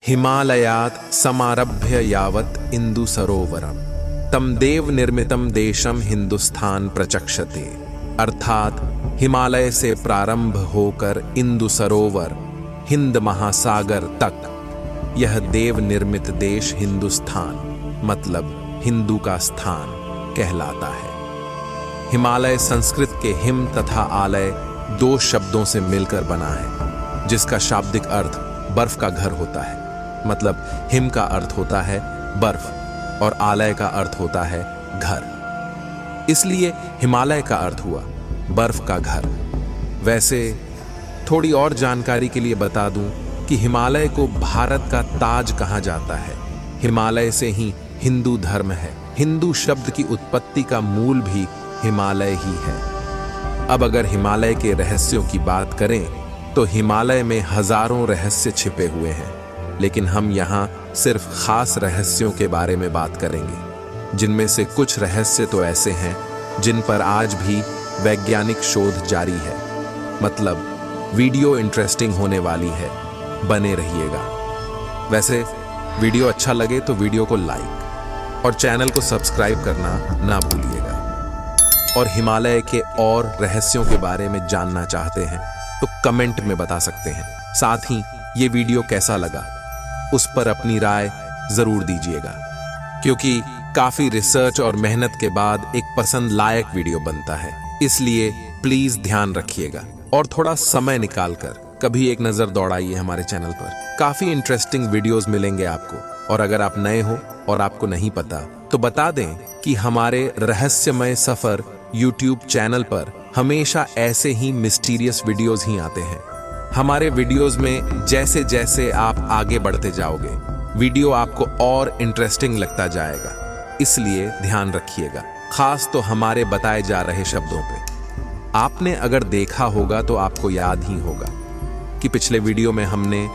हिमालयात् समारभ्य यावत् इंदु सरोवरम तम देव निर्मितम देशम हिंदुस्तान प्रचक्षते। अर्थात हिमालय से प्रारंभ होकर इंदु सरोवर हिंद महासागर तक यह देव निर्मित देश हिंदुस्तान मतलब हिंदू का स्थान कहलाता है। हिमालय संस्कृत के हिम तथा आलय दो शब्दों से मिलकर बना है, जिसका शाब्दिक अर्थ बर्फ का घर होता है। मतलब हिम का अर्थ होता है बर्फ और आलय का अर्थ होता है घर, इसलिए हिमालय का अर्थ हुआ बर्फ का घर। वैसे थोड़ी और जानकारी के लिए बता दूं कि हिमालय को भारत का ताज कहा जाता है। हिमालय से ही हिंदू धर्म है। हिंदू शब्द की उत्पत्ति का मूल भी हिमालय ही है। अब अगर हिमालय के रहस्यों की बात करें तो हिमालय में हजारों रहस्य छिपे हुए हैं, लेकिन हम यहाँ सिर्फ खास रहस्यों के बारे में बात करेंगे, जिनमें से कुछ रहस्य तो ऐसे हैं जिन पर आज भी वैज्ञानिक शोध जारी है। मतलब वीडियो इंटरेस्टिंग होने वाली है, बने रहिएगा। वैसे वीडियो अच्छा लगे तो वीडियो को लाइक और चैनल को सब्सक्राइब करना ना भूलिएगा। और हिमालय के और रहस्यों के बारे में जानना चाहते हैं तो कमेंट में बता सकते हैं। साथ ही ये वीडियो कैसा लगा उस पर अपनी राय जरूर दीजिएगा, क्योंकि काफी रिसर्च और मेहनत के बाद एक पसंद लायक वीडियो बनता है। इसलिए प्लीज ध्यान रखिएगा और थोड़ा समय निकालकर कभी एक नजर दौड़ाइए हमारे चैनल पर। काफी इंटरेस्टिंग वीडियोस मिलेंगे आपको। और अगर आप नए हो और आपको नहीं पता तो बता दें कि हमारे रहस्यमय सफर YouTube चैनल पर हमेशा ऐसे ही मिस्टीरियस वीडियोस ही आते हैं। हमारे वीडियोस में जैसे जैसे आप आगे बढ़ते जाओगे, वीडियो आपको और इंटरेस्टिंग लगता जाएगा, इसलिए ध्यान रखिएगा, खास तो हमारे बताए जा रहे शब्दों पे। आपने अगर देखा होगा तो आपको याद ही होगा कि पिछले वीडियो में हमने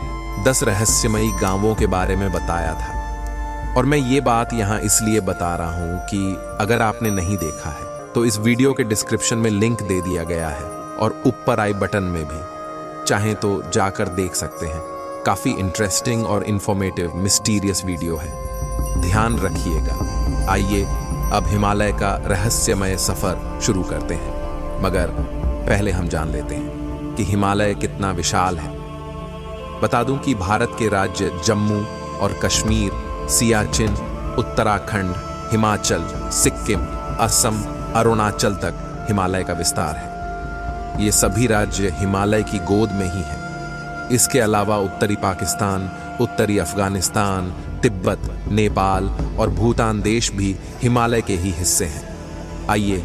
10 रहस्यमयी गांवों के बारे में बताया था। और मैं ये बात यहाँ इसलिए बता रहा हूँ कि अगर आपने नहीं देखा है तो इस वीडियो के डिस्क्रिप्शन में लिंक दे दिया गया है और ऊपर आई बटन में भी, चाहें तो जाकर देख सकते हैं। काफी इंटरेस्टिंग और इंफॉर्मेटिव मिस्टीरियस वीडियो है, ध्यान रखिएगा। आइए अब हिमालय का रहस्यमय सफर शुरू करते हैं, मगर पहले हम जान लेते हैं कि हिमालय कितना विशाल है। बता दूं कि भारत के राज्य जम्मू और कश्मीर, सियाचिन, उत्तराखंड, हिमाचल, सिक्किम, असम, अरुणाचल तक हिमालय का विस्तार है। ये सभी राज्य हिमालय की गोद में ही हैं। इसके अलावा उत्तरी पाकिस्तान, उत्तरी अफगानिस्तान, तिब्बत, नेपाल और भूटान देश भी हिमालय के ही हिस्से हैं। आइए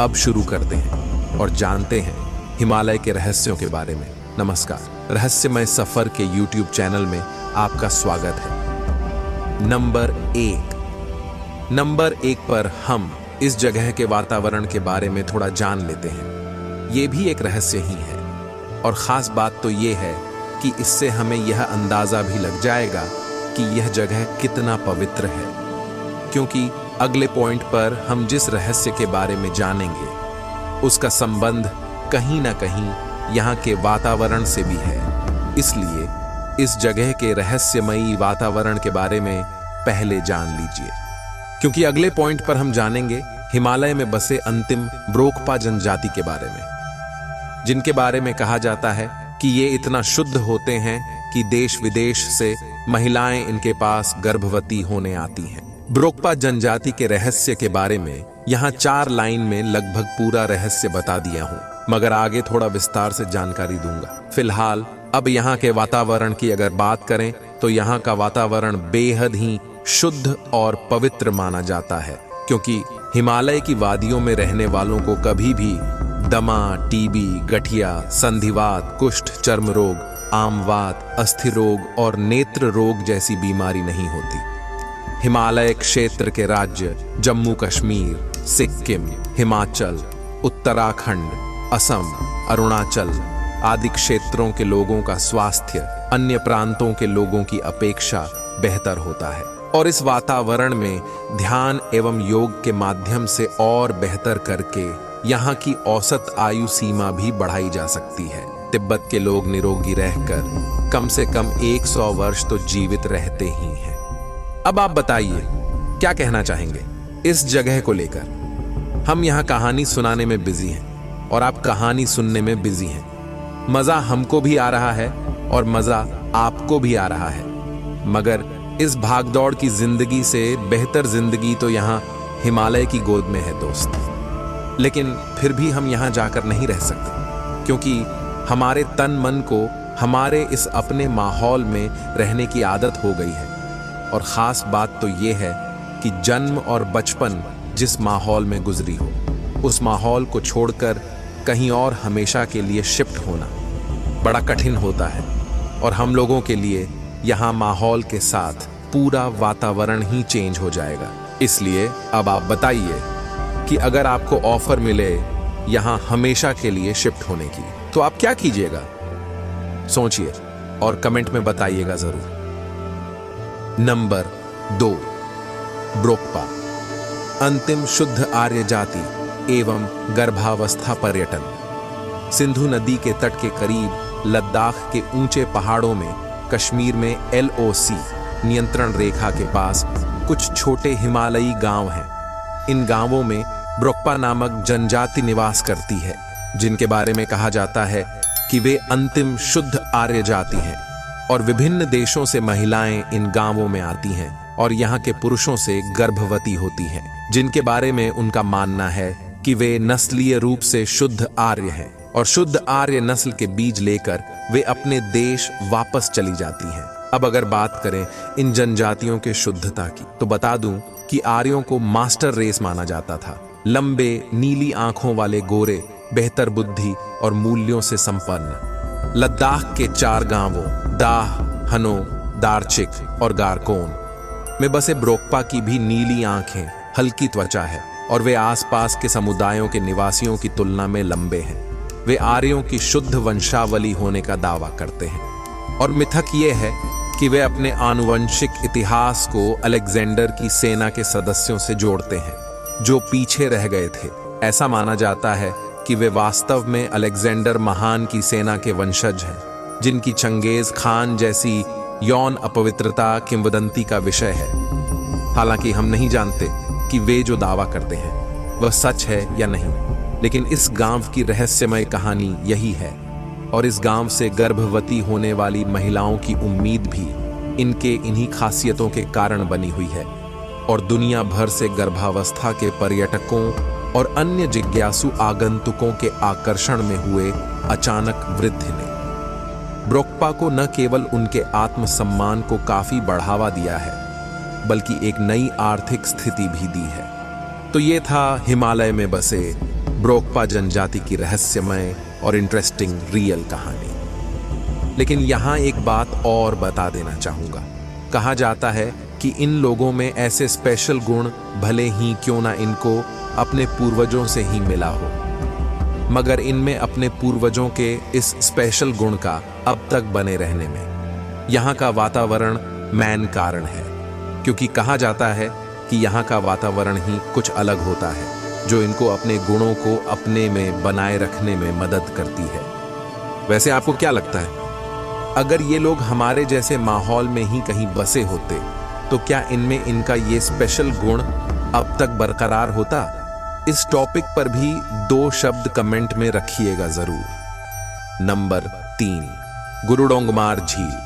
अब शुरू करते हैं और जानते हैं हिमालय के रहस्यों के बारे में। नमस्कार, रहस्यमय सफर के YouTube चैनल में आपका स्वागत है। नंबर 1 पर हम इस जगह के वातावरण के बारे में थोड़ा जान लेते हैं। ये भी एक रहस्य ही है और खास बात तो ये है कि इससे हमें यह अंदाजा भी लग जाएगा कि यह जगह कितना पवित्र है, क्योंकि अगले पॉइंट पर हम जिस रहस्य के बारे में जानेंगे उसका संबंध कहीं ना कहीं यहाँ के वातावरण से भी है। इसलिए इस जगह के रहस्यमयी वातावरण के बारे में पहले जान लीजिए, क्योंकि अगले पॉइंट पर हम जानेंगे हिमालय में बसे अंतिम ब्रोकपा जनजाति के बारे में, जिनके बारे में कहा जाता है कि ये इतना शुद्ध होते हैं कि देश विदेश से महिलाएं इनके पास गर्भवती होने आती हैं। ब्रोकपा जनजाति के रहस्य के बारे में यहाँ 4 लाइन में लगभग पूरा रहस्य बता दिया हूँ, मगर आगे थोड़ा विस्तार से जानकारी दूंगा। फिलहाल अब यहाँ के वातावरण की अगर बात करें तो यहाँ का वातावरण बेहद ही शुद्ध और पवित्र माना जाता है, क्योंकि हिमालय की वादियों में रहने वालों को कभी भी दमा, टीबी, गठिया, संधिवात, कुष्ठ, चर्म रोग, आमवात, अस्थि रोग और नेत्र रोग जैसी बीमारी नहीं होती। हिमालय क्षेत्र के राज्य जम्मू कश्मीर, सिक्किम, हिमाचल, उत्तराखंड, असम, अरुणाचल आदि क्षेत्रों के लोगों का स्वास्थ्य अन्य प्रांतों के लोगों की अपेक्षा बेहतर होता है और इस वातावरण में ध्यान एवं योग के माध्यम से और बेहतर करके यहाँ की औसत आयु सीमा भी बढ़ाई जा सकती है। तिब्बत के लोग निरोगी रहकर कम से कम 100 वर्ष तो जीवित रहते ही हैं। अब आप बताइए क्या कहना चाहेंगे इस जगह को लेकर। हम यहाँ कहानी सुनाने में बिजी हैं और आप कहानी सुनने में बिजी हैं। मजा हमको भी आ रहा है और मजा आपको भी आ रहा है, मगर इस भागदौड़ की जिंदगी से बेहतर जिंदगी तो यहाँ हिमालय की गोद में है दोस्त। लेकिन फिर भी हम यहाँ जाकर नहीं रह सकते, क्योंकि हमारे तन मन को हमारे इस अपने माहौल में रहने की आदत हो गई है। और ख़ास बात तो ये है कि जन्म और बचपन जिस माहौल में गुजरी हो, उस माहौल को छोड़कर कहीं और हमेशा के लिए शिफ्ट होना बड़ा कठिन होता है। और हम लोगों के लिए यहाँ माहौल के साथ पूरा वातावरण ही चेंज हो जाएगा। इसलिए अब आप बताइए कि अगर आपको ऑफर मिले यहाँ हमेशा के लिए शिफ्ट होने की, तो आप क्या कीजिएगा? सोचिए और कमेंट में बताइएगा जरूर। नंबर 2, ब्रोकपा, अंतिम शुद्ध आर्य जाति एवं गर्भावस्था पर्यटन। सिंधु नदी के तट के करीब लद्दाख के ऊंचे पहाड़ों में, कश्मीर में LOC नियंत्रण रेखा के पास कुछ छोटे हिमालयी गांव हैं। इन गांवों में ब्रोकपा नामक जनजाति निवास करती है, जिनके बारे में कहा जाता है कि वे अंतिम शुद्ध आर्य जाति हैं। और विभिन्न देशों से महिलाएं इन गांवों में आती हैं और यहाँ के पुरुषों से गर्भवती होती हैं, जिनके बारे में उनका मानना है कि वे नस्लीय रूप से शुद्ध आर्य हैं और शुद्ध आर्य नस्ल के बीज लेकर वे अपने देश वापस चली जाती हैं। अब अगर बात करें इन जनजातियों के शुद्धता की, तो बता दूं कि आर्यों को मास्टर रेस माना जाता था। लंबे नीली आंखों वाले गोरे, बेहतर बुद्धि और मूल्यों से संपन्न। लद्दाख के 4 गांवों दाह, हनो, दारचिक और गारकोन में बसे ब्रोकपा की भी नीली आंखें, हल्की त्वचा है और वे आसपास के समुदायों के निवासियों की तुलना में लंबे हैं। वे आर्यों की शुद्ध वंशावली होने का दावा करते हैं और मिथक ये है कि वे अपने आनुवंशिक इतिहास को अलेक्जेंडर की सेना के सदस्यों से जोड़ते हैं, जो पीछे रह गए थे। ऐसा माना जाता है कि वे वास्तव में अलेक्जेंडर महान की सेना के वंशज हैं, जिनकी चंगेज खान जैसी यौन अपवित्रता किंवदंती का विषय है। हालांकि हम नहीं जानते कि वे जो दावा करते हैं वह सच है या नहीं, लेकिन इस गांव की रहस्यमय कहानी यही है। और इस गांव से गर्भवती होने वाली महिलाओं की उम्मीद भी इनके इन्हीं खासियतों के कारण बनी हुई है। और दुनिया भर से गर्भावस्था के पर्यटकों और अन्य जिज्ञासु आगंतुकों के आकर्षण में हुए अचानक वृद्धि ने ब्रोकपा को न केवल उनके आत्मसम्मान को काफी बढ़ावा दिया है, बल्कि एक नई आर्थिक स्थिति भी दी है। तो ये था हिमालय में बसे ब्रोकपा जनजाति की रहस्यमय और इंटरेस्टिंग रियल कहानी। लेकिन यहाँ एक बात और बता देना चाहूँगा। कहा जाता है कि इन लोगों में ऐसे स्पेशल गुण भले ही क्यों ना इनको अपने पूर्वजों से ही मिला हो, मगर इनमें अपने पूर्वजों के इस स्पेशल गुण का अब तक बने रहने में यहाँ का वातावरण मैन कारण है। क्योंकि कहा जाता है कि यहाँ का वातावरण ही कुछ अलग होता है, जो इनको अपने गुणों को अपने में बनाए रखने में मदद करती है। वैसे आपको क्या लगता है, अगर ये लोग हमारे जैसे माहौल में ही कहीं बसे होते तो क्या इनमें इनका ये स्पेशल गुण अब तक बरकरार होता? इस टॉपिक पर भी 2 शब्द कमेंट में रखिएगा जरूर। नंबर 3, गुरुडोंगमार झील।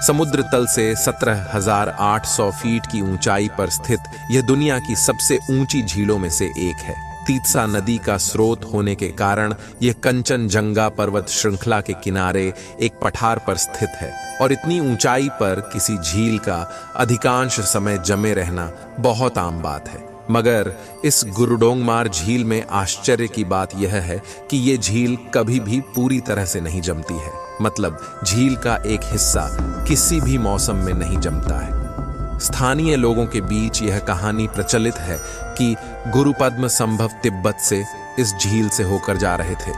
समुद्र तल से 17,800 फीट की ऊंचाई पर स्थित यह दुनिया की सबसे ऊंची झीलों में से एक है। तीत्सा नदी का स्रोत होने के कारण यह कंचनजंगा पर्वत श्रृंखला के किनारे एक पठार पर स्थित है और इतनी ऊंचाई पर किसी झील का अधिकांश समय जमे रहना बहुत आम बात है। मगर इस गुरुडोंगमार झील में आश्चर्य की बात यह है कि यह झील कभी भी पूरी तरह से नहीं जमती है। मतलब झील का एक हिस्सा किसी भी मौसम में नहीं जमता है। स्थानीय लोगों के बीच यह कहानी प्रचलित है कि गुरुपद्म संभव तिब्बत से इस झील से होकर जा रहे थे।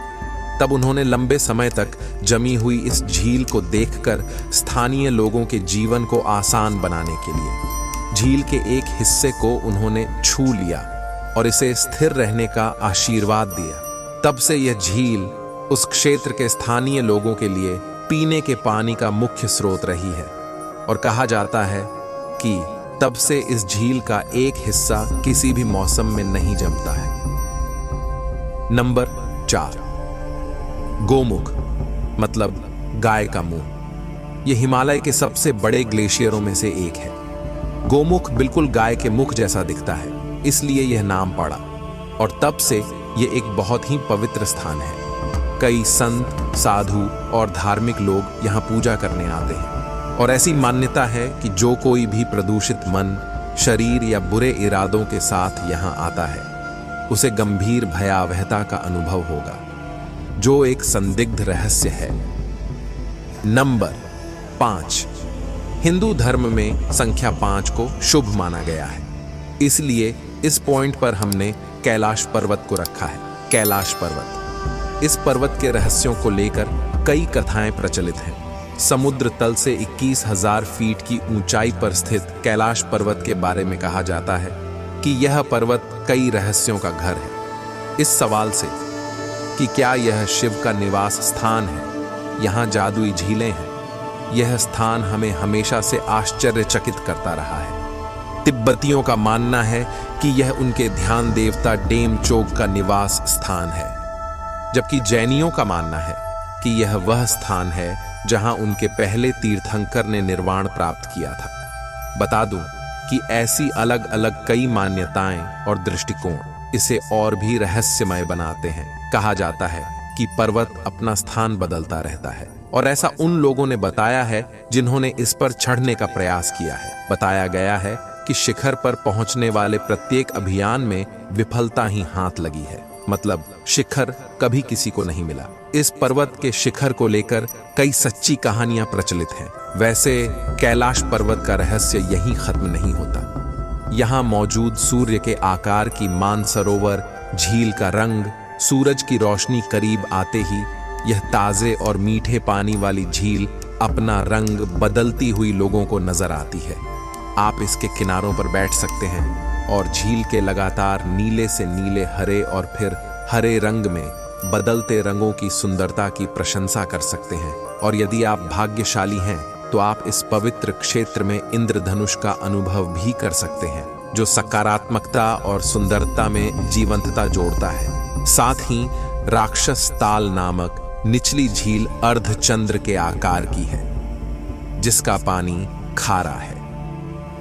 तब उन्होंने लंबे समय तक जमी हुई इस झील को देखकर स्थानीय लोगों के जीवन को आसान बनाने के लिए झील के एक हिस्से को उन्होंने छू लिया और इसे स्थिर रहने का आशीर्वाद दिया। तब से यह झील उस क्षेत्र के स्थानीय लोगों के लिए पीने के पानी का मुख्य स्रोत रही है और कहा जाता है कि तब से इस झील का एक हिस्सा किसी भी मौसम में नहीं जमता है। नंबर 4, गोमुख मतलब गाय का मुंह। यह हिमालय के सबसे बड़े ग्लेशियरों में से एक है। गोमुख बिल्कुल गाय के मुख जैसा दिखता है, इसलिए यह नाम पड़ा और तब से यह एक बहुत ही पवित्र स्थान है। कई संत, साधु और धार्मिक लोग यहाँ पूजा करने आते हैं और ऐसी मान्यता है कि जो कोई भी प्रदूषित मन, शरीर या बुरे इरादों के साथ यहाँ आता है उसे गंभीर भयावहता का अनुभव होगा, जो एक संदिग्ध रहस्य है। नंबर 5, हिंदू धर्म में संख्या 5 को शुभ माना गया है, इसलिए इस पॉइंट पर हमने कैलाश पर्वत को रखा है। कैलाश पर्वत, इस पर्वत के रहस्यों को लेकर कई कथाएं प्रचलित हैं। समुद्र तल से 21,000 फीट की ऊंचाई पर स्थित कैलाश पर्वत के बारे में कहा जाता है कि यह पर्वत कई रहस्यों का घर है। इस सवाल से कि क्या यह शिव का निवास स्थान है, यहाँ जादुई झीलें हैं, यह स्थान हमें हमेशा से आश्चर्यचकित करता रहा है। तिब्बतियों का मानना है कि यह उनके ध्यान देवता डेमचोग का निवास स्थान है, जबकि जैनियों का मानना है कि यह वह स्थान है जहां उनके पहले तीर्थंकर ने निर्वाण प्राप्त किया था। बता दूं कि ऐसी अलग अलग कई मान्यताएं और दृष्टिकोण इसे और भी रहस्यमय बनाते हैं। कहा जाता है कि पर्वत अपना स्थान बदलता रहता है और ऐसा उन लोगों ने बताया है जिन्होंने इस पर चढ़ने का प्रयास किया है। बताया गया है कि शिखर पर पहुंचने वाले प्रत्येक अभियान में विफलता ही हाथ लगी है, मतलब शिखर कभी किसी को नहीं मिला। इस पर्वत के शिखर को लेकर कई सच्ची कहानियां प्रचलित हैं। वैसे कैलाश पर्वत का रहस्य यहीं खत्म नहीं होता। यहाँ मौजूद सूर्य के आकार की मानसरोवर झील का रंग, सूरज की रोशनी करीब आते ही यह ताजे और मीठे पानी वाली झील अपना रंग बदलती हुई लोगों को नजर आती है। आप इसके किनारों पर बैठ सकते हैं और झील के लगातार नीले से नीले हरे और फिर हरे रंग में बदलते रंगों की सुंदरता की प्रशंसा कर सकते हैं। और यदि आप भाग्यशाली हैं तो आप इस पवित्र क्षेत्र में इंद्रधनुष का अनुभव भी कर सकते हैं, जो सकारात्मकता और सुंदरता में जीवंतता जोड़ता है। साथ ही राक्षस ताल नामक निचली झील अर्धचंद्र के आकार की है, जिसका पानी खारा है।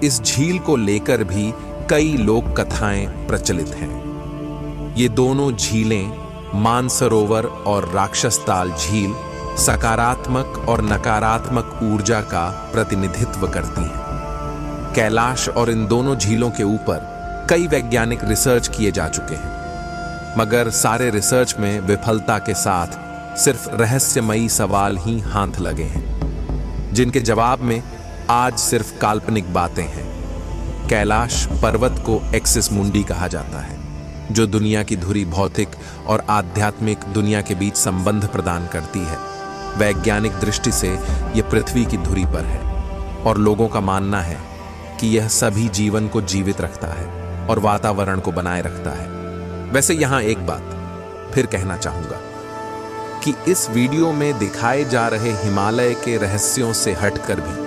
इस झील को लेकर भी कई लोक कथाएं प्रचलित हैं। ये दोनों झीलें मानसरोवर और राक्षसताल झील सकारात्मक और नकारात्मक ऊर्जा का प्रतिनिधित्व करती हैं। कैलाश और इन दोनों झीलों के ऊपर कई वैज्ञानिक रिसर्च किए जा चुके हैं, मगर सारे रिसर्च में विफलता के साथ सिर्फ रहस्यमयी सवाल ही हाथ लगे हैं, जिनके जवाब में आज सिर्फ काल्पनिक बातें हैं। कैलाश पर्वत को एक्सिस मुंडी कहा जाता है, जो दुनिया की धुरी भौतिक और आध्यात्मिक दुनिया के बीच संबंध प्रदान करती है। वैज्ञानिक दृष्टि से यह पृथ्वी की धुरी पर है और लोगों का मानना है कि यह सभी जीवन को जीवित रखता है और वातावरण को बनाए रखता है। वैसे यहाँ एक बात फिर कहना चाहूंगा कि इस वीडियो में दिखाए जा रहे हिमालय के रहस्यों से हटकर भी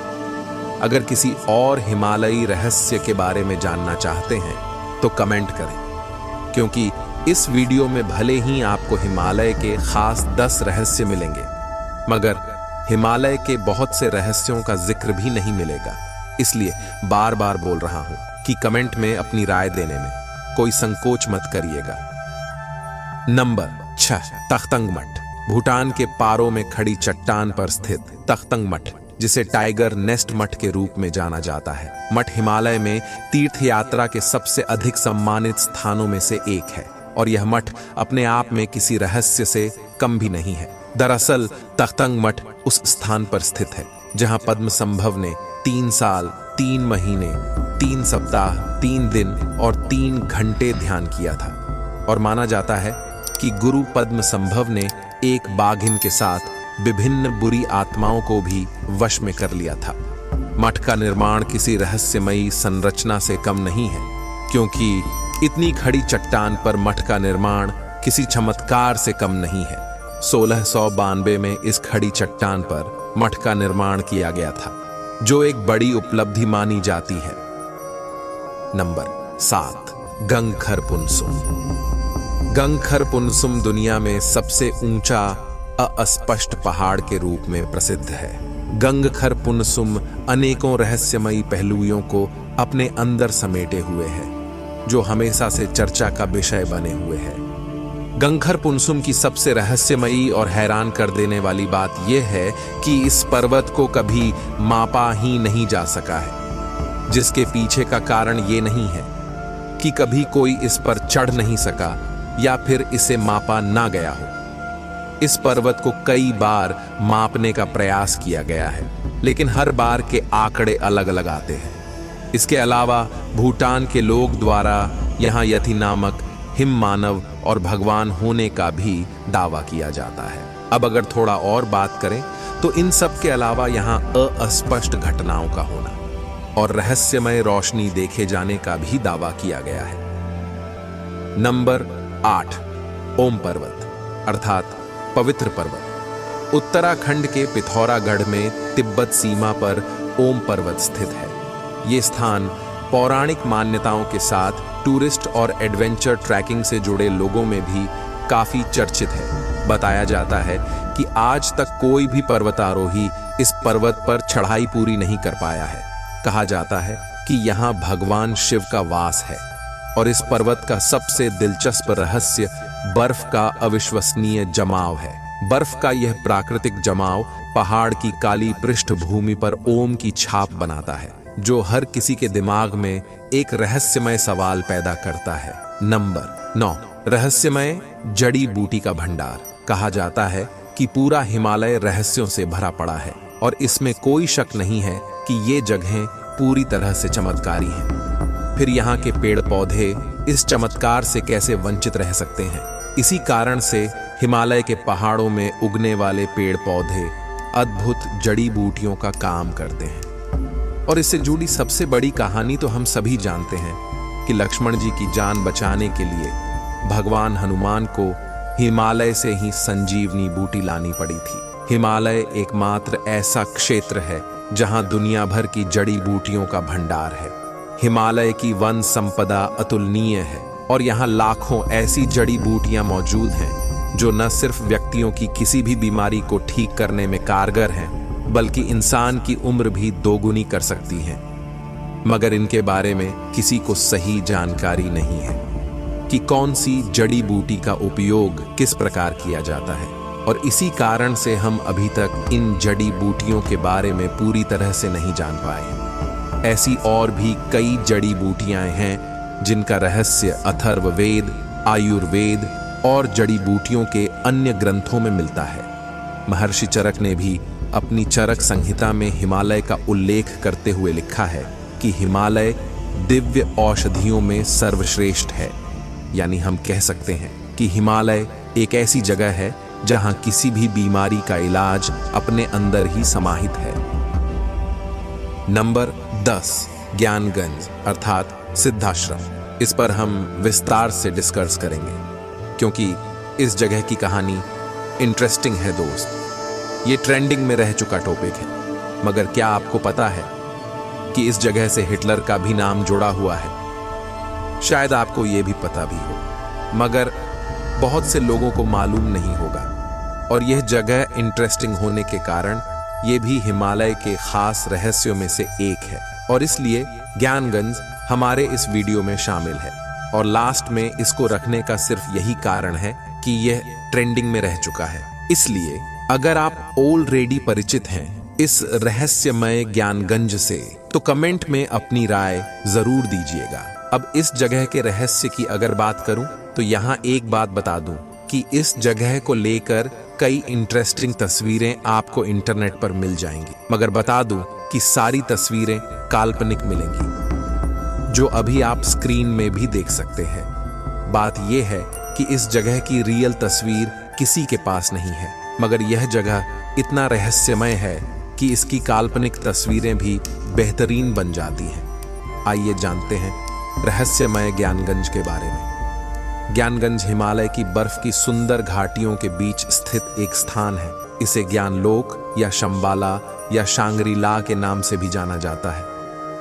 अगर किसी और हिमालयी रहस्य के बारे में जानना चाहते हैं तो कमेंट करें, क्योंकि इस वीडियो में भले ही आपको हिमालय के खास 10 रहस्य मिलेंगे, मगर हिमालय के बहुत से रहस्यों का जिक्र भी नहीं मिलेगा। इसलिए बार बार बोल रहा हूं कि कमेंट में अपनी राय देने में कोई संकोच मत करिएगा। नंबर 6, तख्तंग मठ। भूटान के पारो में खड़ी चट्टान पर स्थित तख्तंग मठ, जिसे टाइगर नेस्ट मठ के रूप में जाना जाता है। मठ हिमालय में तीर्थ यात्रा के सबसे अधिक सम्मानित स्थानों में से एक है और यह मठ अपने आप में किसी रहस्य से कम भी नहीं है। दरअसल तख्तंग मठ उस स्थान पर स्थित है जहां पद्मसंभव ने 3 साल, 3 महीने, 3 सप्ताह, 3 दिन और 3 घंटे ध्यान किया था। और माना जाता है कि गुरु पद्मसंभव ने एक बाघिन के साथ विभिन्न बुरी आत्माओं को भी वश में कर लिया था। मठ का निर्माण किसी रहस्यमयी संरचना से कम नहीं है, क्योंकि इतनी खड़ी चट्टान पर मठ का निर्माण किसी चमत्कार से कम नहीं है। 1692 में इस खड़ी चट्टान पर मठ का निर्माण किया गया था, जो एक बड़ी उपलब्धि मानी जाती है। नंबर 7, गंगखर पुनसुम। गंगखर पुनसुम दुनिया में सबसे ऊंचा अस्पष्ट पहाड़ के रूप में प्रसिद्ध है। गंगखर पुनसुम अनेकों रहस्यमयी पहलुओं को अपने अंदर समेटे हुए है, जो हमेशा से चर्चा का विषय बने हुए है। गंगखर पुनसुम की सबसे रहस्यमयी और हैरान कर देने वाली बात यह है कि इस पर्वत को कभी मापा ही नहीं जा सका है, जिसके पीछे का कारण ये नहीं है कि कभी कोई इस पर चढ़ नहीं सका या फिर इसे मापा ना गया हो। इस पर्वत को कई बार मापने का प्रयास किया गया है, लेकिन हर बार के आंकड़े अलग अलग आते हैं। इसके अलावा भूटान के लोग द्वारा यहाँ यति नामक हिम मानव और भगवान होने का भी दावा किया जाता है। अब अगर थोड़ा और बात करें तो इन सब के अलावा यहाँ अस्पष्ट घटनाओं का होना और रहस्यमय रोशनी देखे जाने का भी दावा किया गया है। नंबर 8, ओम पर्वत अर्थात पवित्र पर्वत। उत्तराखंड के पिथौरागढ़ में तिब्बत सीमा पर ओम पर्वत स्थित है। ये स्थान पौराणिक मान्यताओं के साथ टूरिस्ट और एडवेंचर ट्रैकिंग से जुड़े लोगों में भी काफी चर्चित है। बताया जाता है कि आज तक कोई भी पर्वतारोही इस पर्वत पर चढ़ाई पूरी नहीं कर पाया है। कहा जाता है कि यहाँ भगवान शिव का वास है और इस पर्वत का सबसे दिलचस्प रहस्य बर्फ का अविश्वसनीय जमाव है। बर्फ का यह प्राकृतिक जमाव पहाड़ की काली पृष्ठभूमि पर ओम की छाप बनाता है, जो हर किसी के दिमाग में एक रहस्यमय सवाल पैदा करता है। नंबर 9, रहस्यमय जड़ी बूटी का भंडार। कहा जाता है कि पूरा हिमालय रहस्यों से भरा पड़ा है और इसमें कोई शक नहीं है कि ये जगहें पूरी तरह से चमत्कारी हैं। फिर यहाँ के पेड़ पौधे इस चमत्कार से कैसे वंचित रह सकते हैं। इसी कारण से हिमालय के पहाड़ों में उगने वाले पेड़ पौधे अद्भुत जड़ी बूटियों का काम करते हैं। और इससे जुड़ी सबसे बड़ी कहानी तो हम सभी जानते हैं कि लक्ष्मण जी की जान बचाने के लिए भगवान हनुमान को हिमालय से ही संजीवनी बूटी लानी पड़ी थी। हिमालय एकमात्र ऐसा क्षेत्र है जहां दुनिया भर की जड़ी बूटियों का भंडार है। हिमालय की वन संपदा अतुलनीय है और यहाँ लाखों ऐसी जड़ी बूटियां मौजूद हैं जो न सिर्फ व्यक्तियों की किसी भी बीमारी को ठीक करने में कारगर हैं, बल्कि इंसान की उम्र भी दोगुनी कर सकती हैं। मगर इनके बारे में किसी को सही जानकारी नहीं है कि कौन सी जड़ी बूटी का उपयोग किस प्रकार किया जाता है, और इसी कारण से हम अभी तक इन जड़ी बूटियों के बारे में पूरी तरह से नहीं जान पाए हैं। ऐसी और भी कई जड़ी बूटियां हैं जिनका रहस्य अथर्ववेद, आयुर्वेद और जड़ी बूटियों के अन्य ग्रंथों में मिलता है। महर्षि चरक ने भी अपनी चरक संहिता में हिमालय का उल्लेख करते हुए लिखा है कि हिमालय दिव्य औषधियों में सर्वश्रेष्ठ है। यानी हम कह सकते हैं कि हिमालय एक ऐसी जगह है जहां किसी भी बीमारी का इलाज अपने अंदर ही समाहित है। नंबर 10, ज्ञानगंज अर्थात सिद्धाश्रम। इस पर हम विस्तार से डिस्कस करेंगे क्योंकि इस जगह की कहानी इंटरेस्टिंग है दोस्त। ये ट्रेंडिंग में रह चुका टॉपिक है, मगर क्या आपको पता है कि इस जगह से हिटलर का भी नाम जुड़ा हुआ है? शायद आपको ये भी पता भी हो, मगर बहुत से लोगों को मालूम नहीं होगा। और यह जगह इंटरेस्टिंग होने के कारण ये भी हिमालय के खास रहस्यों में से एक है, और इसलिए ज्ञानगंज हमारे इस वीडियो में शामिल है। और लास्ट में इसको रखने का सिर्फ यही कारण है कि यह ट्रेंडिंग में रह चुका है। इसलिए अगर आप ऑलरेडी परिचित हैं इस रहस्यमय ज्ञानगंज से, तो कमेंट में अपनी राय जरूर दीजिएगा। अब इस जगह के रहस्य की अगर बात करूं तो यहाँ एक बात बता दूं कि इस जगह को लेकर कई इंटरेस्टिंग तस्वीरें आपको इंटरनेट पर मिल जाएंगी, मगर बता दूं कि सारी तस्वीरें काल्पनिक मिलेंगी, जो अभी आप स्क्रीन में भी देख सकते हैं। बात यह है कि इस जगह की रियल तस्वीर किसी के पास नहीं है, मगर यह जगह इतना रहस्यमय है कि इसकी काल्पनिक तस्वीरें भी बेहतरीन बन जाती हैं। आइए जानते हैं रहस्यमय ज्ञानगंज के बारे में। ज्ञानगंज हिमालय की बर्फ की सुंदर घाटियों के बीच स्थित एक स्थान है। इसे ज्ञानलोक या शंबाला या शांग्री-ला के नाम से भी जाना जाता है।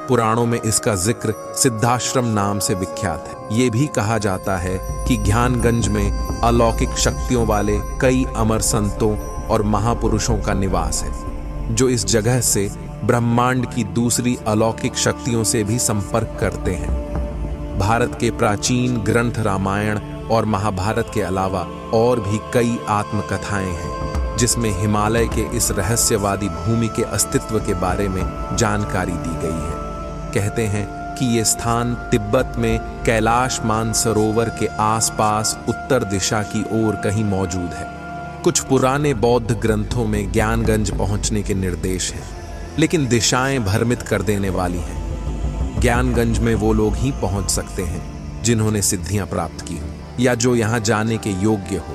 पुराणों में इसका जिक्र सिद्धाश्रम नाम से विख्यात है। ये भी कहा जाता है कि ज्ञानगंज में अलौकिक शक्तियों वाले कई अमर संतों और महापुरुषों का निवास है, जो इस जगह से ब्रह्मांड की दूसरी अलौकिक शक्तियों से भी संपर्क करते हैं। भारत के प्राचीन ग्रंथ रामायण और महाभारत के अलावा और भी कई आत्मकथाएं हैं, जिसमें हिमालय के इस रहस्यवादी भूमि के अस्तित्व के बारे में जानकारी दी गई है। कहते हैं कि ये स्थान तिब्बत में कैलाश मानसरोवर के आसपास उत्तर दिशा की ओर कहीं मौजूद है। कुछ पुराने बौद्ध ग्रंथों में ज्ञानगंज पहुंचने के निर्देश हैं, लेकिन दिशाएं भ्रमित कर देने वाली हैं। ज्ञानगंज में वो लोग ही पहुंच सकते हैं जिन्होंने सिद्धियां प्राप्त की हो या जो यहां जाने के योग्य हो।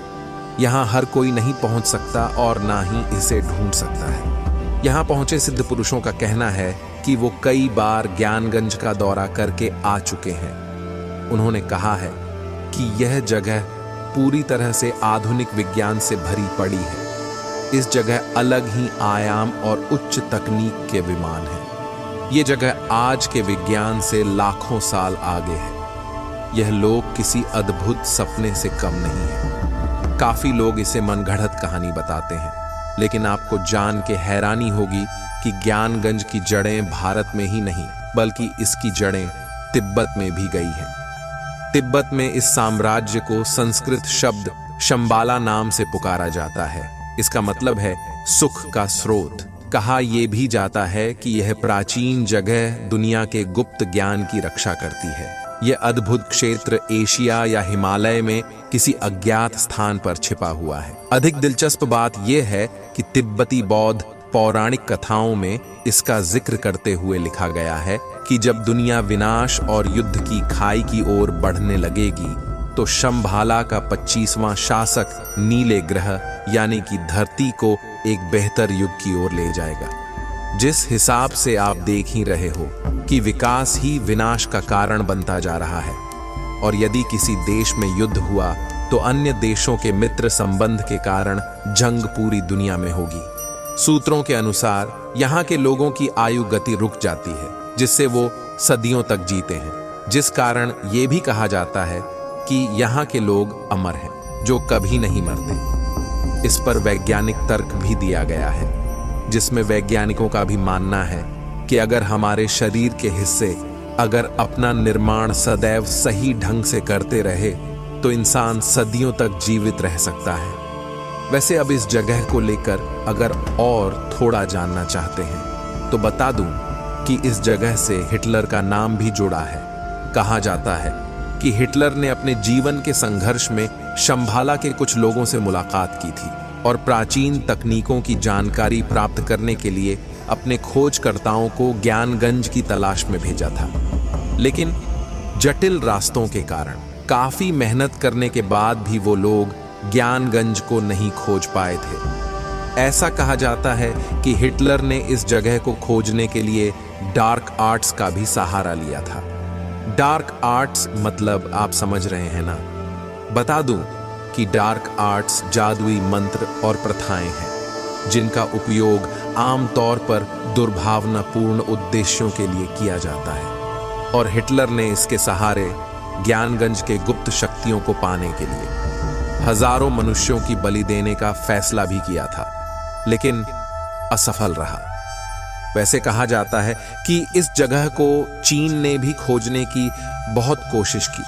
यहां हर कोई नहीं पहुंच सकता और ना ही इसे ढूंढ सकता है। यहां पहुंचे सिद्ध पुरुषों का कहना है कि वो कई बार ज्ञानगंज का दौरा करके आ चुके हैं। उन्होंने कहा है कि यह जगह पूरी तरह से आधुनिक विज्ञान से भरी पड़ी है। इस जगह अलग ही आयाम और उच्च तकनीक के विमान हैं। ये जगह आज के विज्ञान से लाखों साल आगे है। यह लोक किसी अद्भुत सपने से कम नहीं है। काफी लोग इसे मनगढ़ंत कहानी बताते हैं, लेकिन आपको जान के हैरानी होगी कि ज्ञानगंज की जड़ें भारत में ही नहीं, बल्कि इसकी जड़ें तिब्बत में भी गई हैं। तिब्बत में इस साम्राज्य को संस्कृत शब्द शंबाला नाम से पुकारा जाता है। इसका मतलब है सुख का स्रोत। कहा यह भी जाता है कि यह प्राचीन जगह दुनिया के गुप्त ज्ञान की रक्षा करती है। यह अद्भुत क्षेत्र एशिया या हिमालय में किसी अज्ञात स्थान पर छिपा हुआ है। अधिक दिलचस्प बात यह है कि तिब्बती बौद्ध पौराणिक कथाओं में इसका जिक्र करते हुए लिखा गया है कि जब दुनिया विनाश और युद्ध की खाई की ओर बढ़ने लगेगी, तो शंभाला का 25वां शासक नीले ग्रह यानी कि धरती को एक बेहतर युग की ओर ले जाएगा। जिस हिसाब से आप देख ही रहे हो कि विकास ही विनाश का कारण बनता जा रहा है, और यदि किसी देश में युद्ध हुआ तो अन्य देशों के मित्र संबंध के कारण जंग पूरी दुनिया में होगी। सूत्रों के अनुसार यहाँ के लोगों की आयु गति रुक जाती है, जिससे वो सदियों तक जीते हैं, जिस कारण ये भी कहा जाता है कि यहाँ के लोग अमर हैं, जो कभी नहीं मरते। इस पर वैज्ञानिक तर्क भी दिया गया है, जिसमें वैज्ञानिकों का भी मानना है कि अगर हमारे शरीर के हिस्से अगर अपना निर्माण सदैव सही ढंग से करते रहे तो इंसान सदियों तक जीवित रह सकता है। वैसे अब इस जगह को लेकर अगर और थोड़ा जानना चाहते हैं तो बता दूं कि इस जगह से हिटलर का नाम भी जुड़ा है। कहा जाता है कि हिटलर ने अपने जीवन के संघर्ष में शंभाला के कुछ लोगों से मुलाकात की थी और प्राचीन तकनीकों की जानकारी प्राप्त करने के लिए अपने खोजकर्ताओं को ज्ञानगंज की तलाश में भेजा था। लेकिन जटिल रास्तों के कारण काफी मेहनत करने के बाद भी वो लोग ज्ञानगंज को नहीं खोज पाए थे। ऐसा कहा जाता है कि हिटलर ने इस जगह को खोजने के लिए डार्क आर्ट्स का भी सहारा लिया था। डार्क आर्ट्स मतलब आप समझ रहे हैं ना। बता दूं कि डार्क आर्ट्स जादुई मंत्र और प्रथाएं हैं जिनका उपयोग आमतौर पर दुर्भावनापूर्ण उद्देश्यों के लिए किया जाता है, और हिटलर ने इसके सहारे ज्ञानगंज के गुप्त शक्तियों को पाने के लिए हजारों मनुष्यों की बलि देने का फैसला भी किया था, लेकिन असफल रहा। वैसे कहा जाता है कि इस जगह को चीन ने भी खोजने की बहुत कोशिश की,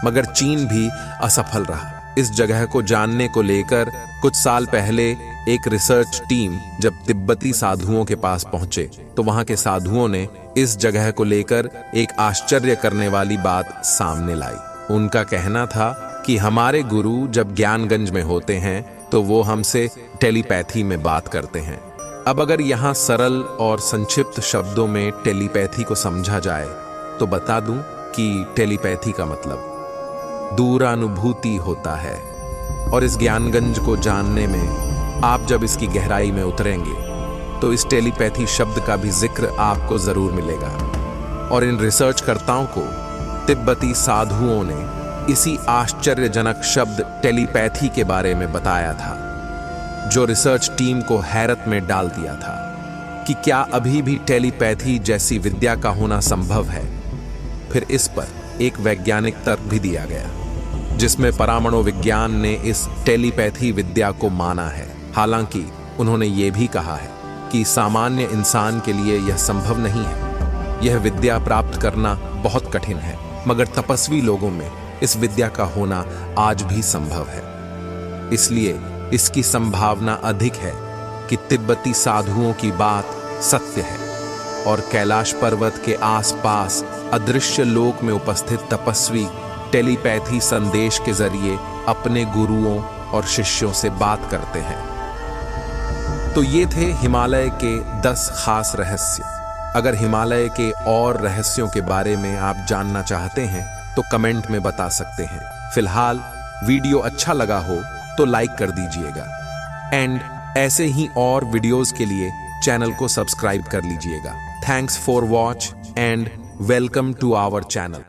मगर चीन भी असफल रहा। इस जगह को जानने को लेकर कुछ साल पहले एक रिसर्च टीम जब तिब्बती साधुओं के पास पहुंचे तो वहां के साधुओं ने इस जगह को लेकर एक आश्चर्य करने वाली बात सामने लाई। उनका कहना था कि हमारे गुरु जब ज्ञानगंज में होते हैं तो वो हमसे टेलीपैथी में बात करते हैं। अब अगर यहाँ सरल और संक्षिप्त शब्दों में टेलीपैथी को समझा जाए तो बता दूं कि टेलीपैथी का मतलब दूरानुभूति होता है, और इस ज्ञानगंज को जानने में आप जब इसकी गहराई में उतरेंगे तो इस टेलीपैथी शब्द का भी जिक्र आपको जरूर मिलेगा। और इन रिसर्चकर्ताओं को तिब्बती साधुओं ने इसी आश्चर्यजनक शब्द टेलीपैथी के बारे में बताया था, जो रिसर्च टीम को हैरत में डाल दिया था कि क्या अभी भी टेलीपैथी जैसी विद्या का होना संभव है। फिर इस पर एक वैज्ञानिक तर्क भी दिया गया, जिसमें परमाणु विज्ञान ने इस टेलीपैथी विद्या को माना है। हालांकि उन्होंने ये भी कहा है कि सामान्य इंसान के लिए यह संभव नहीं है। यह विद्या प्राप्त करना बहुत कठिन है, मगर तपस्वी लोगों में इस विद्या का होना आज भी संभव है। इसलिए इसकी संभावना अधिक है कि तिब्बती साधुओं की बात सत्य है और कैलाश पर्वत के आसपास अदृश्य लोक में उपस्थित तपस्वी टेलीपैथी संदेश के जरिए अपने गुरुओं और शिष्यों से बात करते हैं। तो ये थे हिमालय के 10 खास रहस्य। अगर हिमालय के और रहस्यों के बारे में आप जानना चाहते हैं तो कमेंट में बता सकते हैं। फिलहाल वीडियो अच्छा लगा हो तो लाइक कर दीजिएगा एंड ऐसे ही और वीडियोस के लिए चैनल को सब्सक्राइब कर लीजिएगा। Thanks for watch and welcome to our channel.